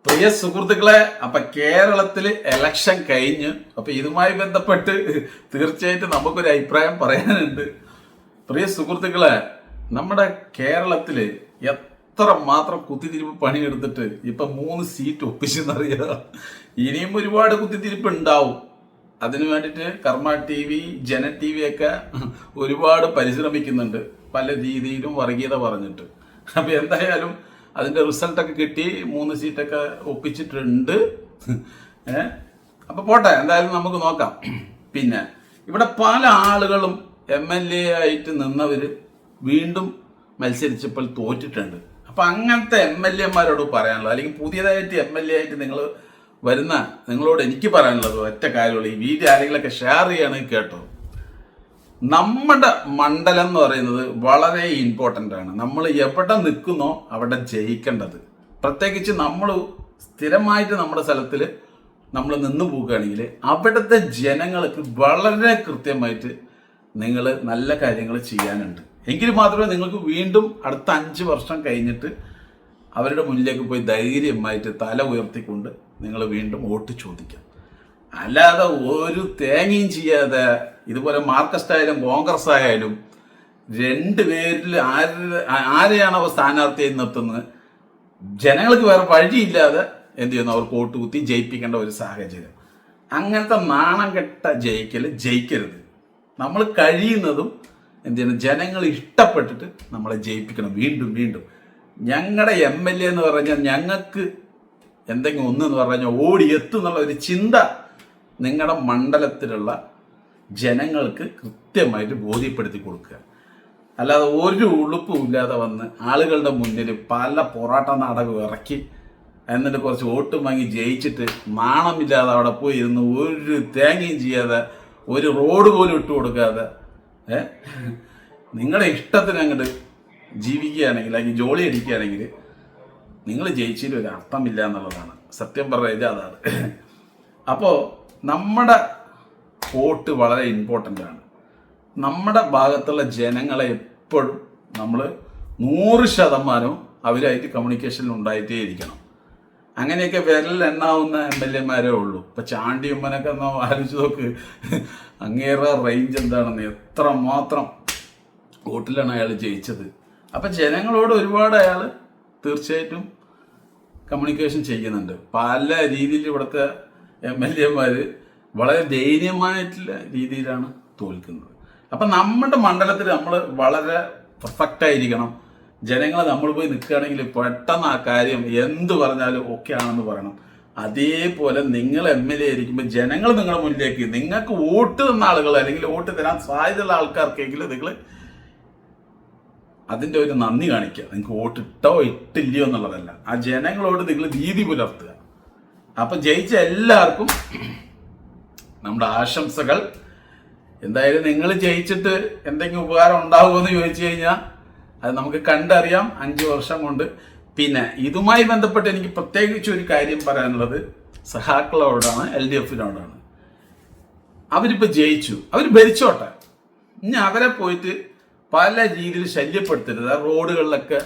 പ്രിയ സുഹൃത്തുക്കളെ, അപ്പൊ കേരളത്തില് ഇലക്ഷൻ കഴിഞ്ഞ് അപ്പൊ ഇതുമായി ബന്ധപ്പെട്ട് തീർച്ചയായിട്ടും നമുക്കൊരു അഭിപ്രായം പറയാനുണ്ട്. പ്രിയ സുഹൃത്തുക്കളെ, നമ്മുടെ കേരളത്തില് എത്ര മാത്രം കുത്തിത്തിരിപ്പ് പണിയെടുത്തിട്ട് ഇപ്പൊ 3 സീറ്റ് ഒപ്പിച്ചെന്നറിയാ. ഇനിയും ഒരുപാട് കുത്തിത്തിരിപ്പ് ഉണ്ടാവും. അതിനു വേണ്ടിയിട്ട് കർമ്മ TV, ജന TV ഒക്കെ ഒരുപാട് പരിശ്രമിക്കുന്നുണ്ട്, പല രീതിയിലും വർഗീയത പറഞ്ഞിട്ട്. അപ്പൊ എന്തായാലും അതിന്റെ റിസൾട്ടൊക്കെ കിട്ടി, 3 സീറ്റൊക്കെ ഒപ്പിച്ചിട്ടുണ്ട്. അപ്പൊ പോട്ടെ, എന്തായാലും നമുക്ക് നോക്കാം. പിന്നെ ഇവിടെ പല ആളുകളും MLA ആയിട്ട് നിന്നവര് വീണ്ടും മത്സരിച്ചപ്പോൾ തോറ്റിട്ടുണ്ട്. അപ്പൊ അങ്ങനത്തെ MLA മാരോട് പറയാനുള്ളത്, അല്ലെങ്കിൽ പുതിയതായിട്ട് MLA ആയിട്ട് നിങ്ങൾ വരുന്ന നിങ്ങളോട് എനിക്ക് പറയാനുള്ളത് ഒറ്റ കാര്യമുള്ളൂ. ഈ വീഡിയോ ആരെങ്കിലൊക്കെ ഷെയർ ചെയ്യുകയാണെങ്കിൽ കേട്ടോ. നമ്മുടെ മണ്ഡലം എന്ന് പറയുന്നത് വളരെ ഇമ്പോർട്ടൻ്റ് ആണ്. നമ്മൾ എവിടെ നിൽക്കുന്നോ അവിടെ ജയിക്കേണ്ടത്. പ്രത്യേകിച്ച് നമ്മൾ സ്ഥിരമായിട്ട് നമ്മുടെ സ്ഥലത്തിൽ നമ്മൾ നിന്ന് പോകുകയാണെങ്കിൽ അവിടുത്തെ ജനങ്ങൾക്ക് വളരെ കൃത്യമായിട്ട് നിങ്ങൾ നല്ല കാര്യങ്ങൾ ചെയ്യാനുണ്ട്. എങ്കിൽ മാത്രമേ നിങ്ങൾക്ക് വീണ്ടും അടുത്ത 5 വർഷം കഴിഞ്ഞിട്ട് അവരുടെ മുന്നിലേക്ക് പോയി ധൈര്യമായിട്ട് തല ഉയർത്തിക്കൊണ്ട് നിങ്ങൾ വീണ്ടും വോട്ട് ചോദിക്കാം. അല്ലാതെ ഒരു തേങ്ങയും ചെയ്യാതെ ഇതുപോലെ മാർക്സിസ്റ്റ് ആയാലും കോൺഗ്രസ് ആയാലും 2 പേരിൽ ആരെയാണ് അവർ സ്ഥാനാർത്ഥിയായി നിർത്തുന്നത്, ജനങ്ങൾക്ക് വേറെ വഴിയില്ലാതെ എന്ത് ചെയ്യുന്നു, അവർക്ക് വോട്ട് കുത്തി ജയിപ്പിക്കേണ്ട ഒരു സാഹചര്യം. അങ്ങനത്തെ നാണം കെട്ട ജയിക്കരുത്. നമ്മൾ കഴിയുന്നതും എന്ത് ചെയ്യണം, ജനങ്ങൾ ഇഷ്ടപ്പെട്ടിട്ട് നമ്മളെ ജയിപ്പിക്കണം വീണ്ടും വീണ്ടും. ഞങ്ങളുടെ MLA എന്ന് പറഞ്ഞാൽ ഞങ്ങൾക്ക് എന്തെങ്കിലും ഒന്നെന്ന് പറഞ്ഞാൽ ഓടിയെത്തും എന്നുള്ള ഒരു ചിന്ത നിങ്ങളുടെ മണ്ഡലത്തിലുള്ള ജനങ്ങൾക്ക് കൃത്യമായിട്ട് ബോധ്യപ്പെടുത്തി കൊടുക്കുക. അല്ലാതെ ഒരു ഉളുപ്പും ഇല്ലാതെ വന്ന് ആളുകളുടെ മുന്നിൽ പല പൊറാട്ട നാടകം ഇറക്കി എന്നിട്ട് കുറച്ച് വോട്ട് വാങ്ങി ജയിച്ചിട്ട് നാണമില്ലാതെ അവിടെ പോയി ഇരുന്ന് ഒരു തേങ്ങയും ചെയ്യാതെ ഒരു റോഡ് പോലും ഇട്ട് കൊടുക്കാതെ നിങ്ങളുടെ ഇഷ്ടത്തിന് അങ്ങോട്ട് ജീവിക്കുകയാണെങ്കിൽ, അല്ലെങ്കിൽ ജോലി അടിക്കുകയാണെങ്കിൽ നിങ്ങൾ ജയിച്ചതിൽ ഒരു അർത്ഥമില്ല എന്നുള്ളതാണ് സത്യം പറഞ്ഞത്. അതാണ്. അപ്പോൾ നമ്മുടെ വോട്ട് വളരെ ഇമ്പോർട്ടൻ്റ് ആണ്. നമ്മുടെ ഭാഗത്തുള്ള ജനങ്ങളെ എപ്പോഴും നമ്മൾ 100% അവരായിട്ട് കമ്മ്യൂണിക്കേഷനിൽ ഉണ്ടായിട്ടേ ഇരിക്കണം. അങ്ങനെയൊക്കെ വിരലിൽ എണ്ണാവുന്ന MLA-മാരേ ഉള്ളൂ. ഇപ്പം ചാണ്ടിയമ്മനൊക്കെ ഒന്ന് ആലോചിച്ച് നോക്ക്, അങ്ങേറെ റേഞ്ച് എന്താണെന്ന്, എത്രമാത്രം വോട്ടിലാണ് അയാൾ ജയിച്ചത്. അപ്പം ജനങ്ങളോട് ഒരുപാട് അയാൾ തീർച്ചയായിട്ടും കമ്മ്യൂണിക്കേഷൻ ചെയ്യുന്നുണ്ട്. പല രീതിയിൽ ഇവിടുത്തെ MLA-മാർ വളരെ ദയനീയമായിട്ടുള്ള രീതിയിലാണ് തോൽക്കുന്നത്. അപ്പം നമ്മുടെ മണ്ഡലത്തിൽ നമ്മൾ വളരെ പെർഫെക്റ്റ് ആയിരിക്കണം. ജനങ്ങൾ നമ്മൾ പോയി നിൽക്കുകയാണെങ്കിൽ പെട്ടെന്ന് ആ കാര്യം എന്ത് പറഞ്ഞാലും ഓക്കെ ആണെന്ന് പറയണം. അതേപോലെ നിങ്ങൾ MLA ആയിരിക്കുമ്പോൾ ജനങ്ങൾ നിങ്ങളുടെ മുന്നിലേക്ക് നിങ്ങൾക്ക് വോട്ട് തന്ന ആളുകൾ, അല്ലെങ്കിൽ വോട്ട് തരാൻ സാധ്യതയുള്ള ആൾക്കാർക്കെങ്കിലും നിങ്ങൾ അതിൻ്റെ ഒരു നന്ദി കാണിക്കുക. നിങ്ങൾക്ക് വോട്ട് ഇട്ടോ ഇട്ടില്ലയോ എന്നുള്ളതല്ല, ആ ജനങ്ങളോട് നിങ്ങൾ നീതി പുലർത്തുക. അപ്പം ജയിച്ച എല്ലാവർക്കും നമ്മുടെ ആശംസകൾ. എന്തായാലും നിങ്ങൾ ജയിച്ചിട്ട് എന്തെങ്കിലും ഉപകാരം ഉണ്ടാവുമെന്ന് ചോദിച്ചു കഴിഞ്ഞാൽ അത് നമുക്ക് കണ്ടറിയാം 5 വർഷം കൊണ്ട്. പിന്നെ ഇതുമായി ബന്ധപ്പെട്ട് എനിക്ക് പ്രത്യേകിച്ച് ഒരു കാര്യം പറയാനുള്ളത് സഹാക്കളോടാണ്, LDF-നോടാണ്. അവരിപ്പോൾ ജയിച്ചു, അവർ ഭരിച്ചോട്ടെ. ഇനി അവരെ പോയിട്ട് പല രീതിയിൽ ശല്യപ്പെടുത്തരുത്. റോഡുകളിലൊക്കെ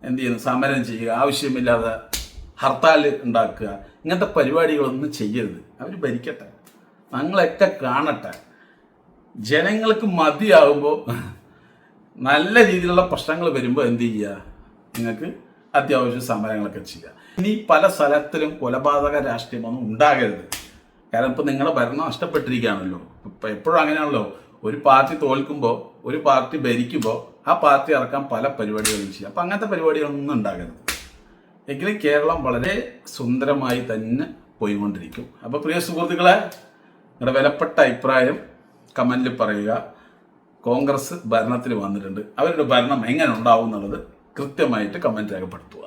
എന്ത് ചെയ്യുന്നു, സമരം ചെയ്യുക, ആവശ്യമില്ലാതെ ഹർത്താൽ ഉണ്ടാക്കുക, ഇങ്ങനത്തെ പരിപാടികളൊന്നും ചെയ്യരുത്. അവർ ഭരിക്കട്ടെ, ഞങ്ങളൊക്കെ കാണട്ടെ. ജനങ്ങൾക്ക് മതിയാകുമ്പോൾ നല്ല രീതിയിലുള്ള പ്രശ്നങ്ങൾ വരുമ്പോൾ എന്ത് ചെയ്യുക, നിങ്ങൾക്ക് അത്യാവശ്യം സമരങ്ങളൊക്കെ ചെയ്യുക. ഇനി പല സ്ഥലത്തിലും കൊലപാതക രാഷ്ട്രീയമൊന്നും ഉണ്ടാകരുത്. കാരണം ഇപ്പം നിങ്ങളുടെ ഭരണം നഷ്ടപ്പെട്ടിരിക്കുകയാണല്ലോ. ഇപ്പം എപ്പോഴും അങ്ങനെയാണല്ലോ, ഒരു പാർട്ടി തോൽക്കുമ്പോൾ ഒരു പാർട്ടി ഭരിക്കുമ്പോൾ ആ പാർട്ടി ഇറക്കാൻ പല പരിപാടികളും ചെയ്യുക. അപ്പം അങ്ങനത്തെ പരിപാടികളൊന്നും ഉണ്ടാകരുത്. എങ്കിലും കേരളം വളരെ സുന്ദരമായി തന്നെ പോയിക്കൊണ്ടിരിക്കും. അപ്പോൾ പ്രിയ സുഹൃത്തുക്കളെ, നിങ്ങളുടെ വിലപ്പെട്ട അഭിപ്രായം കമൻറ്റിൽ പറയുക. കോൺഗ്രസ് ഭരണത്തിൽ വന്നിട്ടുണ്ട്, അവരുടെ ഭരണം എങ്ങനെ ഉണ്ടാവും എന്നുള്ളത് കൃത്യമായിട്ട് കമൻറ്റ് രേഖപ്പെടുത്തുക.